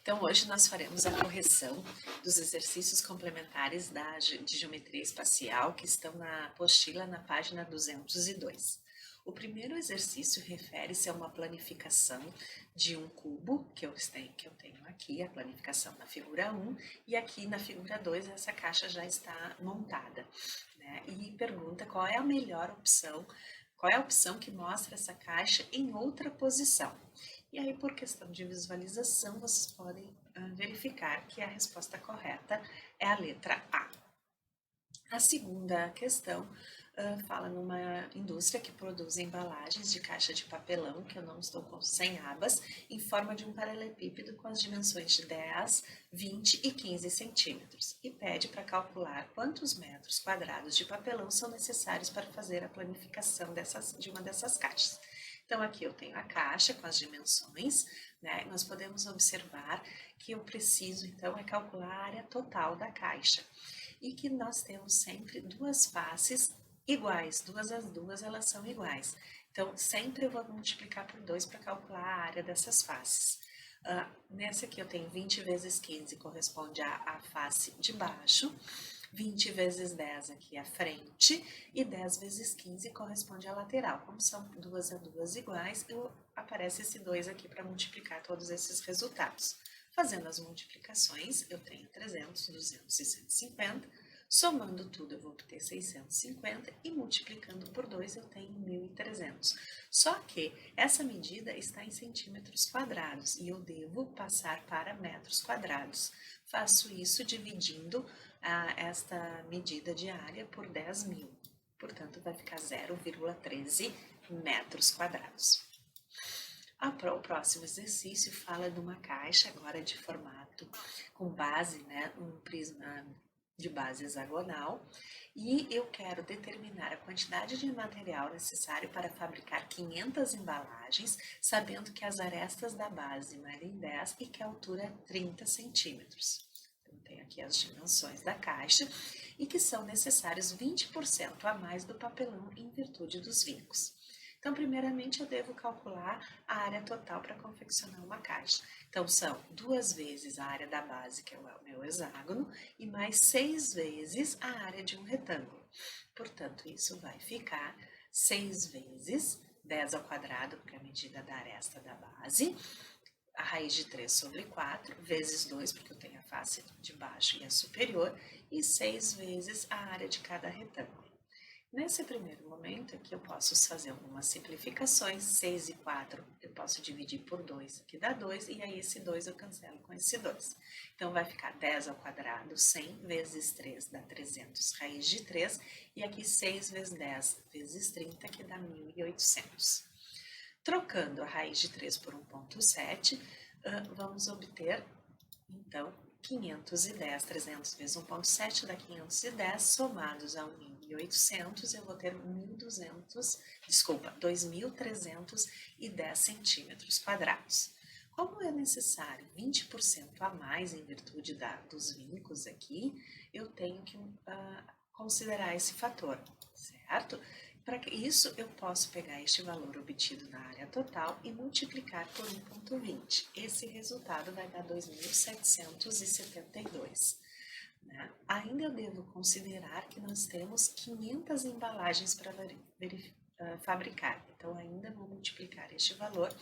Então, hoje nós faremos a correção dos exercícios complementares de geometria espacial que estão na apostila na página 202. O primeiro exercício refere-se a uma planificação de um cubo, que eu tenho aqui, a planificação na figura 1, e aqui na figura 2 essa caixa já está montada, né? E pergunta qual é a melhor opção, qual é a opção que mostra essa caixa em outra posição. E aí, por questão de visualização, vocês podem verificar que a resposta correta é a letra A. A segunda questão fala numa indústria que produz embalagens de caixa de papelão, que eu não estou com sem abas, em forma de um paralelepípedo com as dimensões de 10, 20 e 15 centímetros, e pede para calcular quantos metros quadrados de papelão são necessários para fazer a planificação de uma dessas caixas. Então, aqui eu tenho a caixa com as dimensões, né? Nós podemos observar que eu preciso, então, calcular a área total da caixa. E que nós temos sempre duas faces iguais, as duas elas são iguais. Então, sempre eu vou multiplicar por 2 para calcular a área dessas faces. Nessa aqui eu tenho 20 vezes 15, corresponde à face de baixo. 20 vezes 10 aqui à frente e 10 vezes 15 corresponde à lateral. Como são duas a duas iguais, aparece esse 2 aqui para multiplicar todos esses resultados. Fazendo as multiplicações, eu tenho 300, 200 e 150. Somando tudo, eu vou obter 650 e multiplicando por 2 eu tenho 1.300. Só que essa medida está em centímetros quadrados e eu devo passar para metros quadrados. Faço isso dividindo esta medida de área por 10.000. Portanto, vai ficar 0,13 metros quadrados. O próximo exercício fala de uma caixa agora de formato com base, né, um prisma de base hexagonal, e eu quero determinar a quantidade de material necessário para fabricar 500 embalagens, sabendo que as arestas da base medem 10 e que a altura é 30 centímetros. Então, tem aqui as dimensões da caixa e que são necessários 20% a mais do papelão em virtude dos vincos. Então, primeiramente, eu devo calcular a área total para confeccionar uma caixa. Então, são 2 vezes a área da base, que é o meu hexágono, e mais 6 vezes a área de um retângulo. Portanto, isso vai ficar 6 vezes 10 ao quadrado, porque é a medida da aresta da base, a raiz de 3 sobre 4, vezes 2, porque eu tenho a face de baixo e a superior, e 6 vezes a área de cada retângulo. Nesse primeiro momento aqui eu posso fazer algumas simplificações, 6 e 4 eu posso dividir por 2, que dá 2, e aí esse 2 eu cancelo com esse 2. Então vai ficar 10 ao quadrado, 100 vezes 3 dá 300, raiz de 3, e aqui 6 vezes 10 vezes 30, que dá 1.800. Trocando a raiz de 3 por 1,7, vamos obter, então, 510, 300 vezes 1,7 dá 510, somados a 1.800, eu vou ter 2.310 centímetros quadrados. Como é necessário 20% a mais em virtude dos vincos aqui, eu tenho que considerar esse fator, certo? Para isso, eu posso pegar este valor obtido na área total e multiplicar por 1,20. Esse resultado vai dar 2.772. Né? Ainda eu devo considerar que nós temos 500 embalagens para fabricar. Então, ainda vou multiplicar este valor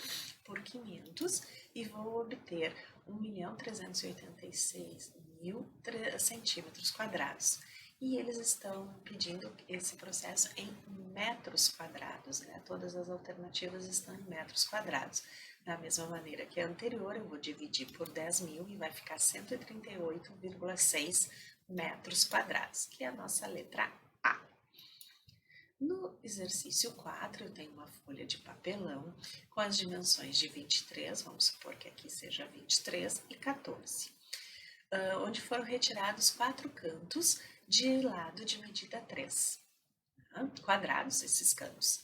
por 500 e vou obter 1.386.000 centímetros quadrados. E eles estão pedindo esse processo em metros quadrados, né? Todas as alternativas estão em metros quadrados. Da mesma maneira que a anterior, eu vou dividir por 10.000 e vai ficar 138,6 metros quadrados, que é a nossa letra A. No exercício 4, eu tenho uma folha de papelão com as dimensões de 23, vamos supor que aqui seja 23, e 14, onde foram retirados 4 cantos de lado de medida 3, quadrados esses cantos,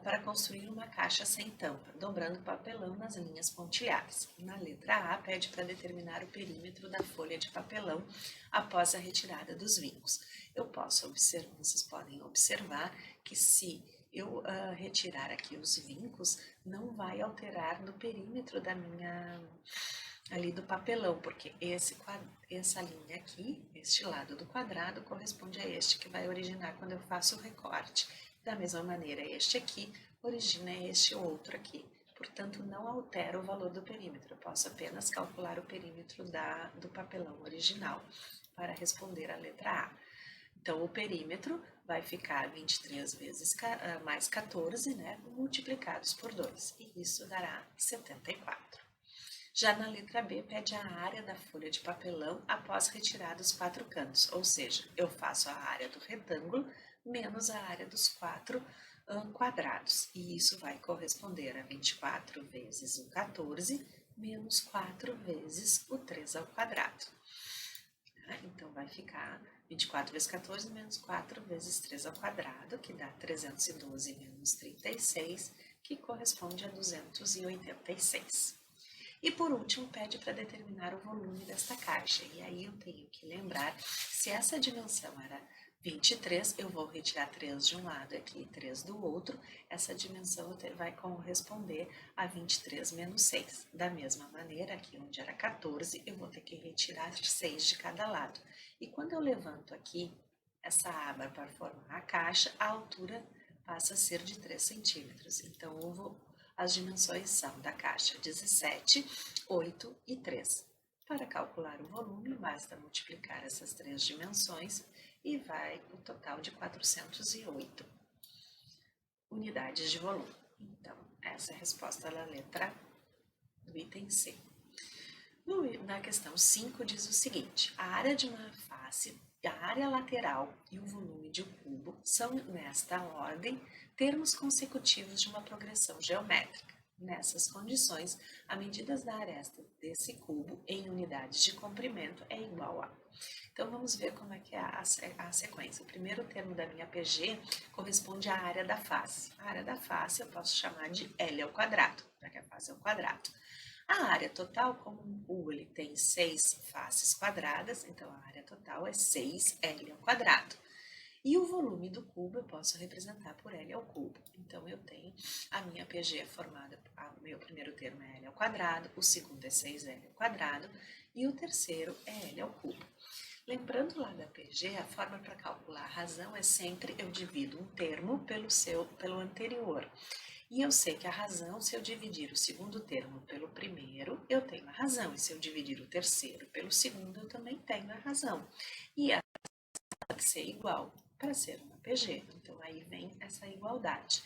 para construir uma caixa sem tampa, dobrando o papelão nas linhas pontilhadas. Na letra A, pede para determinar o perímetro da folha de papelão após a retirada dos vincos. Vocês podem observar que se eu retirar aqui os vincos, não vai alterar no perímetro ali do papelão, porque essa linha aqui, este lado do quadrado, corresponde a este que vai originar quando eu faço o recorte. Da mesma maneira, este aqui origina este outro aqui. Portanto, não altera o valor do perímetro. Eu posso apenas calcular o perímetro do papelão original para responder a letra A. Então, o perímetro vai ficar 23 vezes mais 14, né, multiplicados por 2, e isso dará 74. Já na letra B, pede a área da folha de papelão após retirar os 4 cantos, ou seja, eu faço a área do retângulo menos a área dos 4 quadrados, e isso vai corresponder a 24 vezes o 14 menos 4 vezes o 3 ao quadrado. Então, vai ficar 24 vezes 14 menos 4 vezes 3 ao quadrado, que dá 312 menos 36, que corresponde a 286. E por último, pede para determinar o volume desta caixa. E aí eu tenho que lembrar, se essa dimensão era 23, eu vou retirar 3 de um lado aqui e 3 do outro. Essa dimensão vai corresponder a 23 menos 6. Da mesma maneira, aqui onde era 14, eu vou ter que retirar 6 de cada lado. E quando eu levanto aqui essa aba para formar a caixa, a altura passa a ser de 3 centímetros. Então, as dimensões são da caixa 17, 8 e 3. Para calcular o volume, basta multiplicar essas três dimensões e vai o total de 408 unidades de volume. Então, essa é a resposta da letra do item C. Na questão 5 diz o seguinte: a área de uma face, a área lateral e o volume de um cubo são, nesta ordem, termos consecutivos de uma progressão geométrica. Nessas condições, a medida da aresta desse cubo em unidades de comprimento é igual a. Então, vamos ver como é que é a sequência. O primeiro termo da minha PG corresponde à área da face. A área da face eu posso chamar de L ao quadrado, já que a face é o quadrado. A área total, como um cubo ele tem 6 faces quadradas, então a área total é 6L ao quadrado. E o volume do cubo eu posso representar por L ao cubo. Então, eu tenho a minha PG formada, o meu primeiro termo é L ao quadrado, o segundo é 6L ao quadrado e o terceiro é L ao cubo. Lembrando lá da PG, a forma para calcular a razão é sempre eu divido um termo pelo anterior. E eu sei que a razão, se eu dividir o segundo termo pelo primeiro, eu tenho a razão. E se eu dividir o terceiro pelo segundo, eu também tenho a razão. E ela tem que ser igual para ser uma PG. Então, aí vem essa igualdade.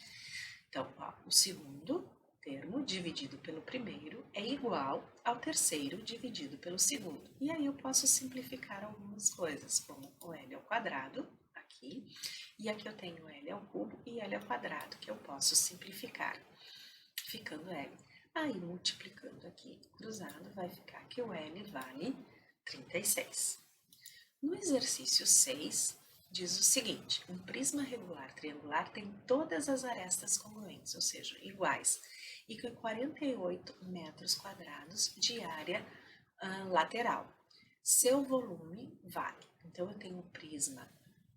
Então, ó, o segundo termo dividido pelo primeiro é igual ao terceiro dividido pelo segundo. E aí eu posso simplificar algumas coisas, como o L ao quadrado, aqui, e aqui eu tenho L ao cubo e L ao quadrado, que eu posso simplificar, ficando L. Aí, multiplicando aqui, cruzado, vai ficar que o L vale 36. No exercício 6, diz o seguinte: um prisma regular triangular tem todas as arestas congruentes, ou seja, iguais, e com 48 metros quadrados de área lateral. Seu volume vale. Então, eu tenho um prisma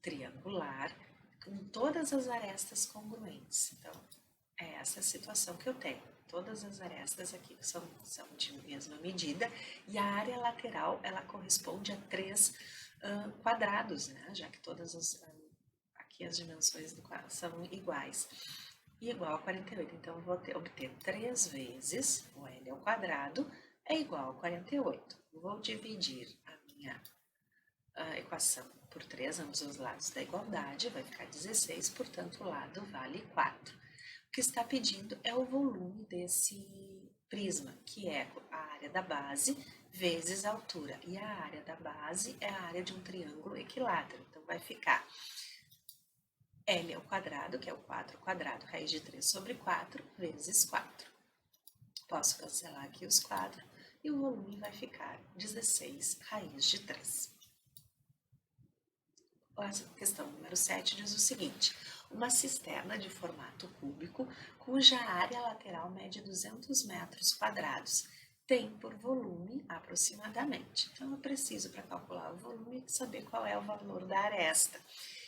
triangular com todas as arestas congruentes. Então, é essa a situação que eu tenho. Todas as arestas aqui são de mesma medida e a área lateral ela corresponde a 3 quadrados, né? Já que todas aqui as dimensões do quadrado são iguais. E igual a 48. Então, eu vou obter 3 vezes o L ao quadrado é igual a 48. Vou dividir a minha equação por 3, ambos os lados da igualdade, vai ficar 16, portanto, o lado vale 4. O que está pedindo é o volume desse prisma, que é a área da base vezes a altura. E a área da base é a área de um triângulo equilátero. Então, vai ficar L ao quadrado, que é o 4 ao quadrado, raiz de 3 sobre 4, vezes 4. Posso cancelar aqui os 4 e o volume vai ficar 16 raiz de 3. A questão número 7 diz o seguinte: uma cisterna de formato cúbico, cuja área lateral mede 200 metros quadrados, tem por volume aproximadamente. Então, eu preciso, para calcular o volume, saber qual é o valor da aresta.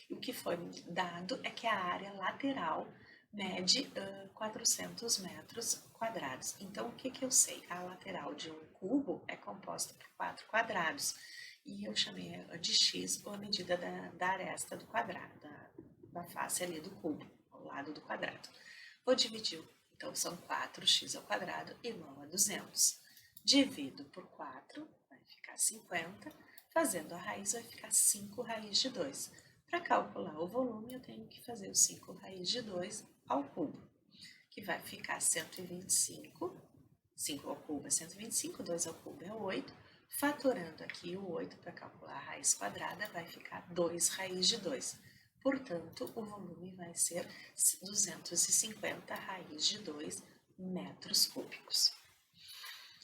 E o que foi dado é que a área lateral mede 400 metros quadrados. Então, o que eu sei? A lateral de um cubo é composta por 4 quadrados. E eu chamei de x a medida da aresta do quadrado, da face ali do cubo, ao lado do quadrado. Vou dividir, então são 4x ao quadrado igual a 200. Divido por 4, vai ficar 50. Fazendo a raiz, vai ficar 5 raiz de 2. Para calcular o volume, eu tenho que fazer o 5 raiz de 2 ao cubo, que vai ficar 125. 5 ao cubo é 125, 2 ao cubo é 8. Fatorando aqui o 8 para calcular a raiz quadrada, vai ficar 2 raiz de 2. Portanto, o volume vai ser 250 raiz de 2 metros cúbicos.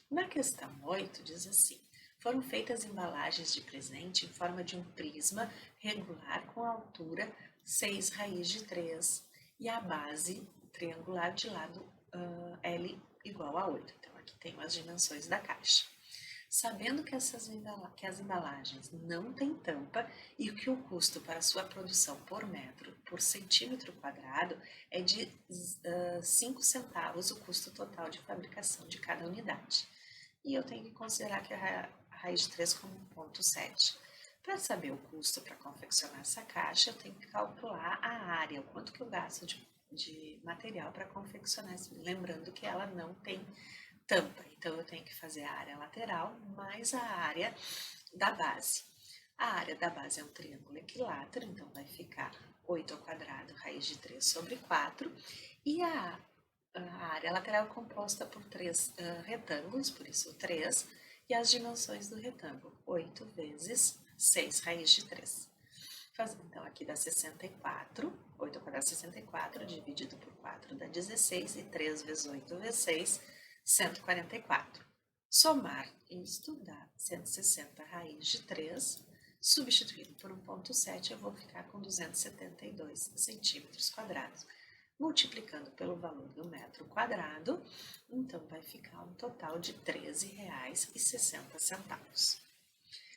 Na questão 8, diz assim: foram feitas embalagens de presente em forma de um prisma regular com altura 6 raiz de 3 e a base triangular de lado L igual a 8. Então, aqui tem as dimensões da caixa. Sabendo que as embalagens não têm tampa e que o custo para sua produção por metro por centímetro quadrado é de 5 centavos o custo total de fabricação de cada unidade. E eu tenho que considerar que a raiz de 3 como 1,7. Para saber o custo para confeccionar essa caixa, eu tenho que calcular a área, o quanto que eu gasto de material para confeccionar, lembrando que ela não tem tampa. Então, eu tenho que fazer a área lateral mais a área da base. A área da base é um triângulo equilátero, então vai ficar 8 ao quadrado, raiz de 3 sobre 4. E a área lateral é composta por 3 retângulos, por isso 3, e as dimensões do retângulo, 8 vezes 6 raiz de 3. Então, aqui dá 64, 8 ao quadrado 64, dividido por 4 dá 16, e 3 vezes 8 vezes 6, 144. Somar isto dá 160 raiz de 3, substituído por 1,7, eu vou ficar com 272 centímetros quadrados. Multiplicando pelo valor do metro quadrado, então vai ficar um total de R$ 13,60.